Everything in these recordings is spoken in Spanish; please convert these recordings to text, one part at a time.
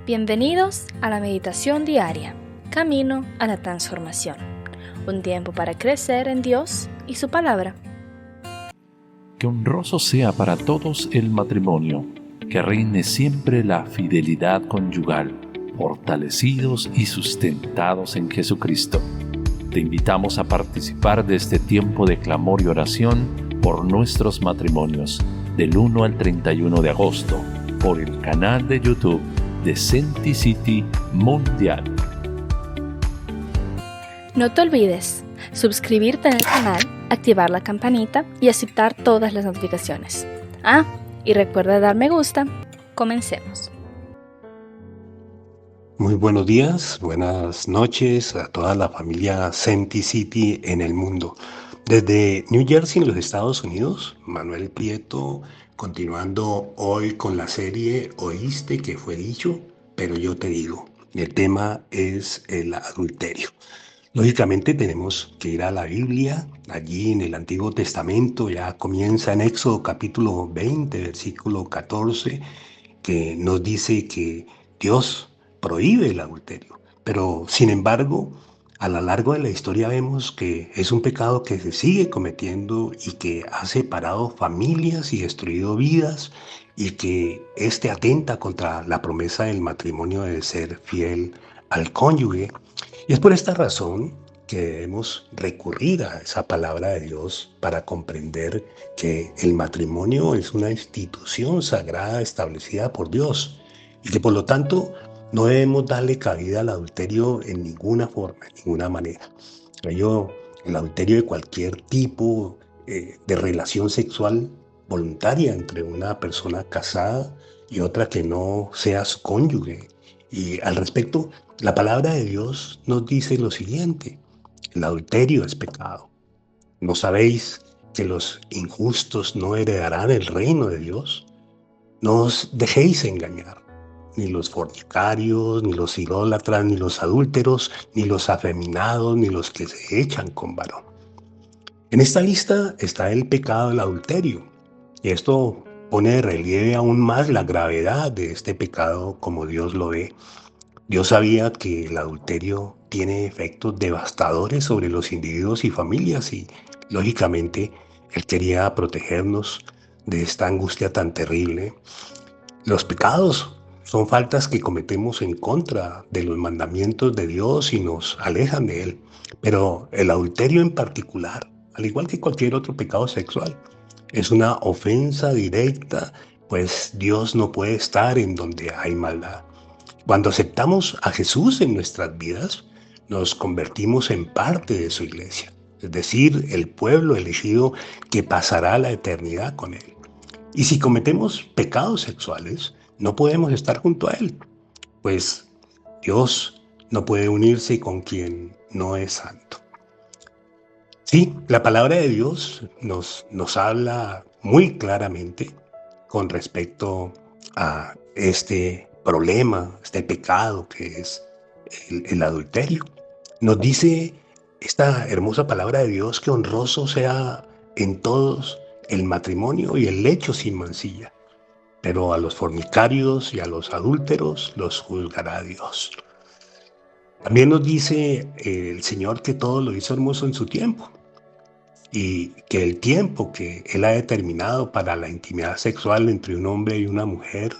Bienvenidos a la meditación diaria, camino a la transformación. Un tiempo para crecer en Dios y su palabra. Que honroso sea para todos el matrimonio, que reine siempre la fidelidad conyugal, fortalecidos y sustentados en Jesucristo. Te invitamos a participar de este tiempo de clamor y oración por nuestros matrimonios, del 1 al 31 de agosto, por el canal de YouTube de Senticity Mundial. No te olvides suscribirte en el canal, activar la campanita y aceptar todas las notificaciones. Y recuerda dar me gusta. Comencemos. Muy buenos días, buenas noches a toda la familia Senticity en el mundo. Desde New Jersey, en los Estados Unidos, Manuel Prieto, continuando hoy con la serie Oíste que fue dicho, pero yo te digo. El tema es el adulterio. Lógicamente tenemos que ir a la Biblia, allí en el Antiguo Testamento, ya comienza en Éxodo capítulo 20, versículo 14, que nos dice que Dios prohíbe el adulterio. Pero, sin embargo, a lo largo de la historia vemos que es un pecado que se sigue cometiendo y que ha separado familias y destruido vidas y que atenta contra la promesa del matrimonio de ser fiel al cónyuge. Y es por esta razón que debemos recurrir a esa palabra de Dios para comprender que el matrimonio es una institución sagrada establecida por Dios y que por lo tanto no debemos darle cabida al adulterio en ninguna forma, en ninguna manera. El adulterio de cualquier tipo de relación sexual voluntaria entre una persona casada y otra que no sea su cónyuge. Y al respecto, la palabra de Dios nos dice lo siguiente: el adulterio es pecado. ¿No sabéis que los injustos no heredarán el reino de Dios? No os dejéis engañar. Ni los fornicarios, ni los idólatras, ni los adúlteros, ni los afeminados, ni los que se echan con varón. En esta lista está el pecado del adulterio. Y esto pone de relieve aún más la gravedad de este pecado como Dios lo ve. Dios sabía que el adulterio tiene efectos devastadores sobre los individuos y familias y, lógicamente, Él quería protegernos de esta angustia tan terrible. Los pecados son faltas que cometemos en contra de los mandamientos de Dios y nos alejan de Él. Pero el adulterio en particular, al igual que cualquier otro pecado sexual, es una ofensa directa, pues Dios no puede estar en donde hay maldad. Cuando aceptamos a Jesús en nuestras vidas, nos convertimos en parte de su iglesia, es decir, el pueblo elegido que pasará la eternidad con Él. Y si cometemos pecados sexuales, no podemos estar junto a Él, pues Dios no puede unirse con quien no es santo. Sí, la palabra de Dios nos habla muy claramente con respecto a este problema, este pecado que es el adulterio. Nos dice esta hermosa palabra de Dios que honroso sea en todos el matrimonio y el lecho sin mancilla, pero a los fornicarios y a los adúlteros los juzgará Dios. También nos dice el Señor que todo lo hizo hermoso en su tiempo y que el tiempo que Él ha determinado para la intimidad sexual entre un hombre y una mujer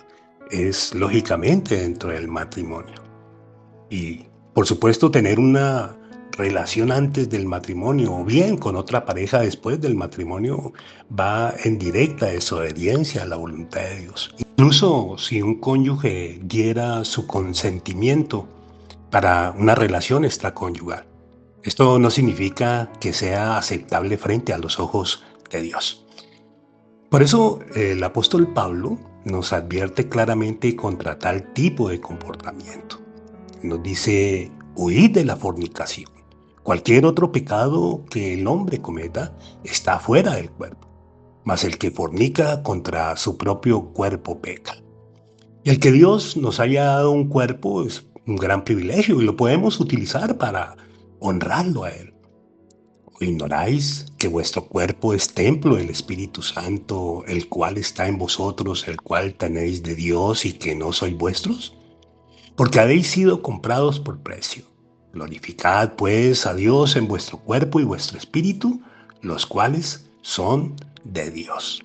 es lógicamente dentro del matrimonio. Y por supuesto tener una relación antes del matrimonio o bien con otra pareja después del matrimonio va en directa desobediencia a la voluntad de Dios. Incluso si un cónyuge diera su consentimiento para una relación extraconyugal, esto no significa que sea aceptable frente a los ojos de Dios. Por eso el apóstol Pablo nos advierte claramente contra tal tipo de comportamiento. Nos dice: huid de la fornicación. Cualquier otro pecado que el hombre cometa está fuera del cuerpo, mas el que fornica contra su propio cuerpo peca. Y el que Dios nos haya dado un cuerpo es un gran privilegio y lo podemos utilizar para honrarlo a Él. ¿O ignoráis que vuestro cuerpo es templo del Espíritu Santo, el cual está en vosotros, el cual tenéis de Dios y que no sois vuestros? porque habéis sido comprados por precio. Glorificad pues a Dios en vuestro cuerpo y vuestro espíritu, los cuales son de Dios.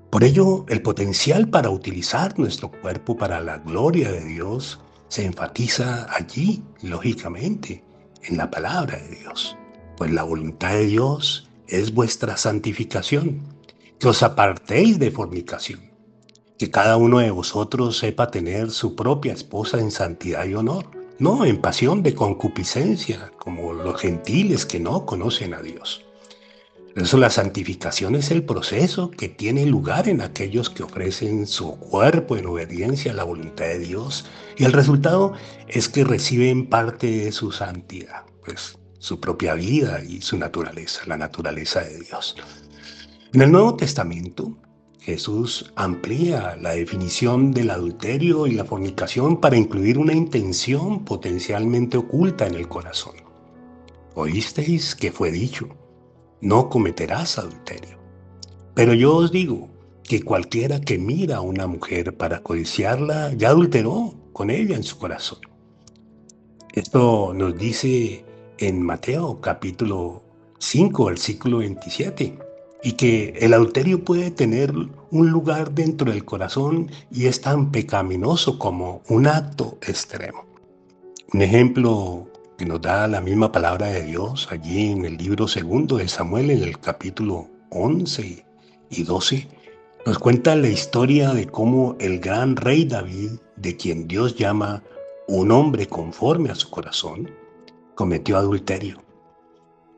Por ello, el potencial para utilizar nuestro cuerpo para la gloria de Dios se enfatiza allí, lógicamente, en la palabra de Dios. Pues la voluntad de Dios es vuestra santificación, que os apartéis de fornicación, que cada uno de vosotros sepa tener su propia esposa en santidad y honor, no en pasión de concupiscencia, como los gentiles que no conocen a Dios. Por eso la santificación es el proceso que tiene lugar en aquellos que ofrecen su cuerpo en obediencia a la voluntad de Dios, y el resultado es que reciben parte de su santidad, pues su propia vida y su naturaleza, la naturaleza de Dios. En el Nuevo Testamento, Jesús amplía la definición del adulterio y la fornicación para incluir una intención potencialmente oculta en el corazón. Oísteis que fue dicho: no cometerás adulterio. Pero yo os digo que cualquiera que mira a una mujer para codiciarla, ya adulteró con ella en su corazón. Esto nos dice en Mateo capítulo 5, versículo 27, y que el adulterio puede tener un lugar dentro del corazón y es tan pecaminoso como un acto extremo. Un ejemplo que nos da la misma palabra de Dios allí en el libro 2 de Samuel, en el capítulo 11 y 12, nos cuenta la historia de cómo el gran rey David, de quien Dios llama un hombre conforme a su corazón, cometió adulterio.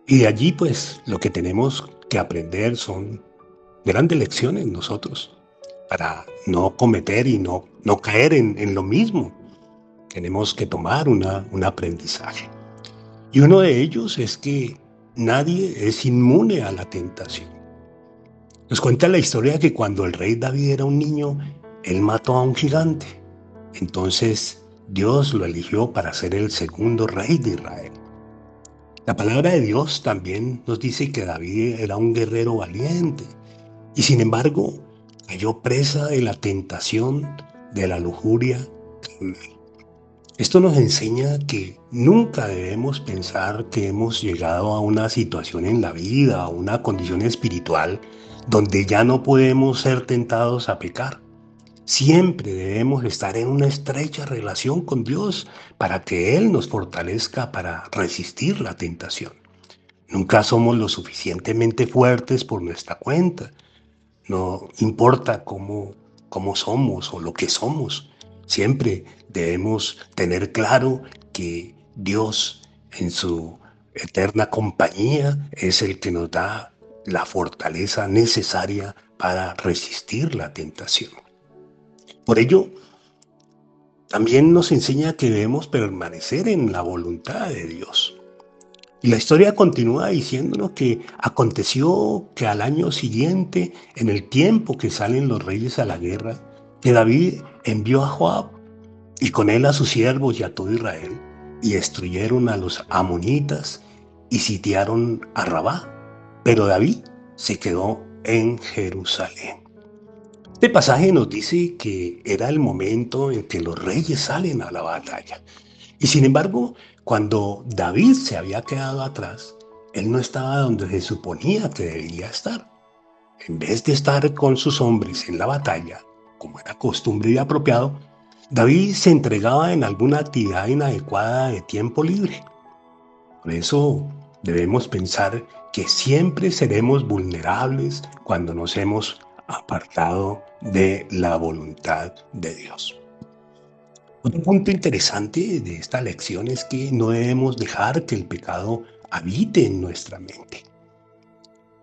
Y de allí pues lo que tenemos que aprender son grandes lecciones nosotros para no cometer y no caer en lo mismo. Tenemos que tomar un aprendizaje. Y uno de ellos es que nadie es inmune a la tentación. Nos cuenta la historia que cuando el rey David era un niño, él mató a un gigante. Entonces Dios lo eligió para ser el segundo rey de Israel. La palabra de Dios también nos dice que David era un guerrero valiente y sin embargo cayó presa de la tentación de la lujuria carnal. Esto nos enseña que nunca debemos pensar que hemos llegado a una situación en la vida, a una condición espiritual, donde ya no podemos ser tentados a pecar. Siempre debemos estar en una estrecha relación con Dios para que Él nos fortalezca para resistir la tentación. Nunca somos lo suficientemente fuertes por nuestra cuenta. No importa cómo somos o lo que somos. Siempre debemos tener claro que Dios en su eterna compañía es el que nos da la fortaleza necesaria para resistir la tentación. Por ello, también nos enseña que debemos permanecer en la voluntad de Dios. Y la historia continúa diciéndonos que aconteció que al año siguiente, en el tiempo que salen los reyes a la guerra, que David envió a Joab y con él a sus siervos y a todo Israel, y destruyeron a los amonitas y sitiaron a Rabá. Pero David se quedó en Jerusalén. Este pasaje nos dice que era el momento en que los reyes salen a la batalla. Y sin embargo, cuando David se había quedado atrás, él no estaba donde se suponía que debía estar. En vez de estar con sus hombres en la batalla, como era costumbre y apropiado, David se entregaba en alguna actividad inadecuada de tiempo libre. Por eso debemos pensar que siempre seremos vulnerables cuando nos hemos apartado de la voluntad de Dios. Otro punto interesante de esta lección es que no debemos dejar que el pecado habite en nuestra mente.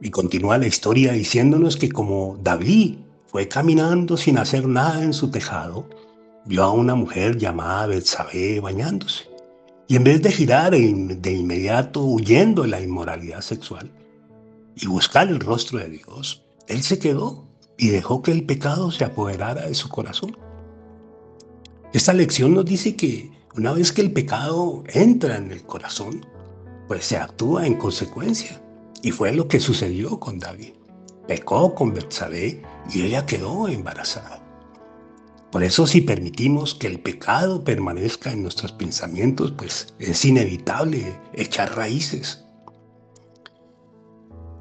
Y continúa la historia diciéndonos que como David fue caminando sin hacer nada en su tejado, vio a una mujer llamada Betsabé bañándose. Y en vez de girar de inmediato huyendo de la inmoralidad sexual y buscar el rostro de Dios, él se quedó y dejó que el pecado se apoderara de su corazón. Esta lección nos dice que una vez que el pecado entra en el corazón, pues se actúa en consecuencia. Y fue lo que sucedió con David. Pecó con Betsabé y ella quedó embarazada. Por eso, si permitimos que el pecado permanezca en nuestros pensamientos, pues es inevitable echar raíces.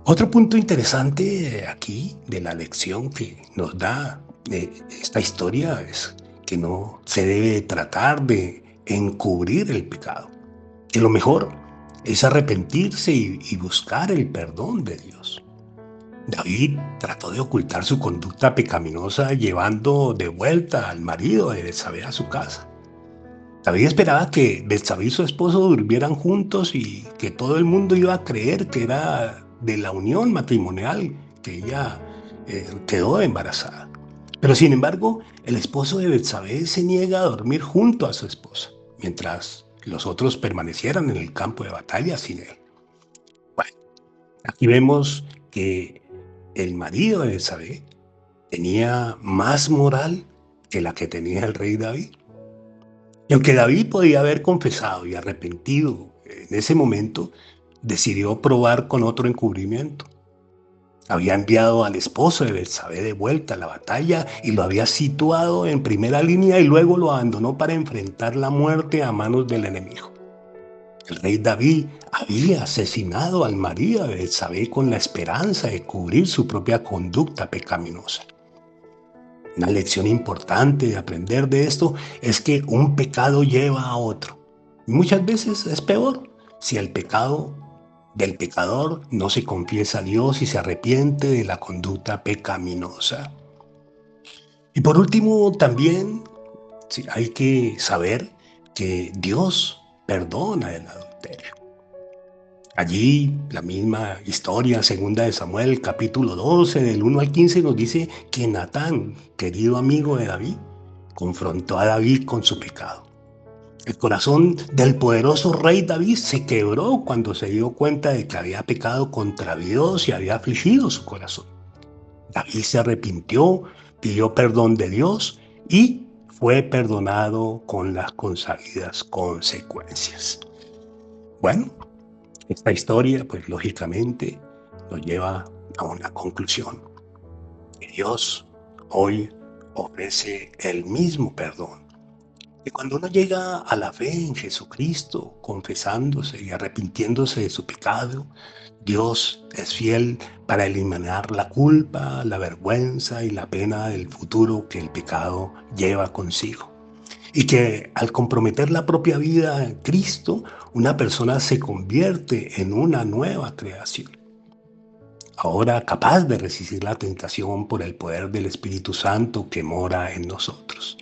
Otro punto interesante aquí de la lección que nos da esta historia es que no se debe tratar de encubrir el pecado, que lo mejor es arrepentirse y buscar el perdón de Dios. David trató de ocultar su conducta pecaminosa llevando de vuelta al marido de Betsabé a su casa. David esperaba que Betsabé y su esposo durmieran juntos y que todo el mundo iba a creer que era de la unión matrimonial que ella quedó embarazada. Pero sin embargo, el esposo de Betsabé se niega a dormir junto a su esposa, mientras los otros permanecieran en el campo de batalla sin él. Bueno, aquí vemos que el marido de Betsabé tenía más moral que la que tenía el rey David. Y aunque David podía haber confesado y arrepentido en ese momento, decidió probar con otro encubrimiento. Había enviado al esposo de Betsabé de vuelta a la batalla y lo había situado en primera línea y luego lo abandonó para enfrentar la muerte a manos del enemigo. El rey David había asesinado al marido de Betsabé con la esperanza de cubrir su propia conducta pecaminosa. Una lección importante de aprender de esto es que un pecado lleva a otro. Y muchas veces es peor si el pecado del pecador no se confiesa a Dios y se arrepiente de la conducta pecaminosa. Y por último, también hay que saber que Dios perdona el adulterio. Allí la misma historia, 2 de Samuel, capítulo 12, del 1 al 15, nos dice que Natán, querido amigo de David, confrontó a David con su pecado. El corazón del poderoso rey David se quebró cuando se dio cuenta de que había pecado contra Dios y había afligido su corazón. David se arrepintió, pidió perdón de Dios y fue perdonado con las consabidas consecuencias. Bueno, esta historia, pues lógicamente, nos lleva a una conclusión. Que Dios hoy ofrece el mismo perdón. Que cuando uno llega a la fe en Jesucristo, confesándose y arrepintiéndose de su pecado, Dios es fiel para eliminar la culpa, la vergüenza y la pena del futuro que el pecado lleva consigo. Y que al comprometer la propia vida en Cristo, una persona se convierte en una nueva creación. Ahora capaz de resistir la tentación por el poder del Espíritu Santo que mora en nosotros.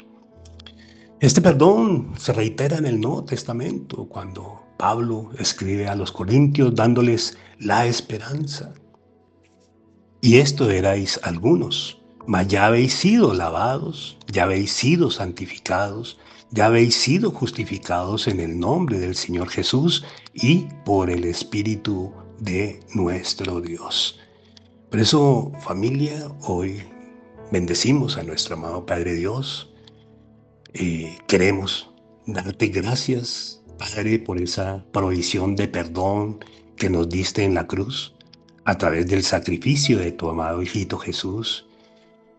Este perdón se reitera en el Nuevo Testamento cuando Pablo escribe a los Corintios dándoles la esperanza. Y esto erais algunos, mas ya habéis sido lavados, ya habéis sido santificados, ya habéis sido justificados en el nombre del Señor Jesús y por el Espíritu de nuestro Dios. Por eso, familia, hoy bendecimos a nuestro amado Padre Dios. Queremos darte gracias, Padre, por esa provisión de perdón que nos diste en la cruz a través del sacrificio de tu amado Hijito Jesús,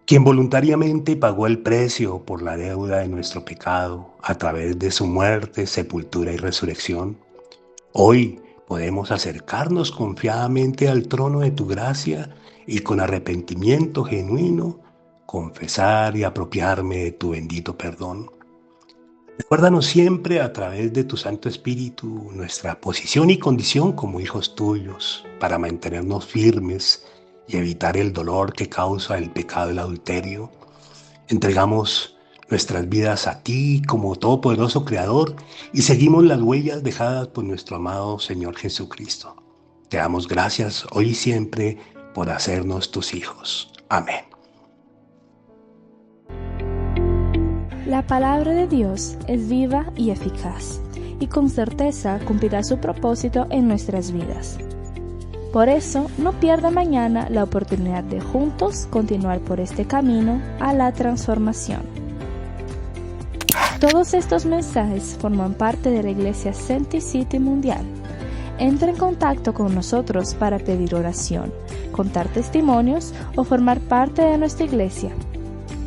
quien voluntariamente pagó el precio por la deuda de nuestro pecado a través de su muerte, sepultura y resurrección. Hoy podemos acercarnos confiadamente al trono de tu gracia y con arrepentimiento genuino confesar y apropiarme de tu bendito perdón. Recuérdanos siempre a través de tu Santo Espíritu nuestra posición y condición como hijos tuyos para mantenernos firmes y evitar el dolor que causa el pecado del adulterio. Entregamos nuestras vidas a ti como todopoderoso Creador y seguimos las huellas dejadas por nuestro amado Señor Jesucristo. Te damos gracias hoy y siempre por hacernos tus hijos. Amén. La palabra de Dios es viva y eficaz, y con certeza cumplirá su propósito en nuestras vidas. Por eso, no pierda mañana la oportunidad de juntos continuar por este camino a la transformación. Todos estos mensajes forman parte de la Iglesia Senticity Mundial. Entra en contacto con nosotros para pedir oración, contar testimonios o formar parte de nuestra iglesia.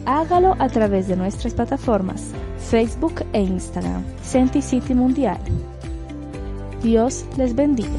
Hágalo a través de nuestras plataformas Facebook e Instagram, Senti City Mundial. Dios les bendiga.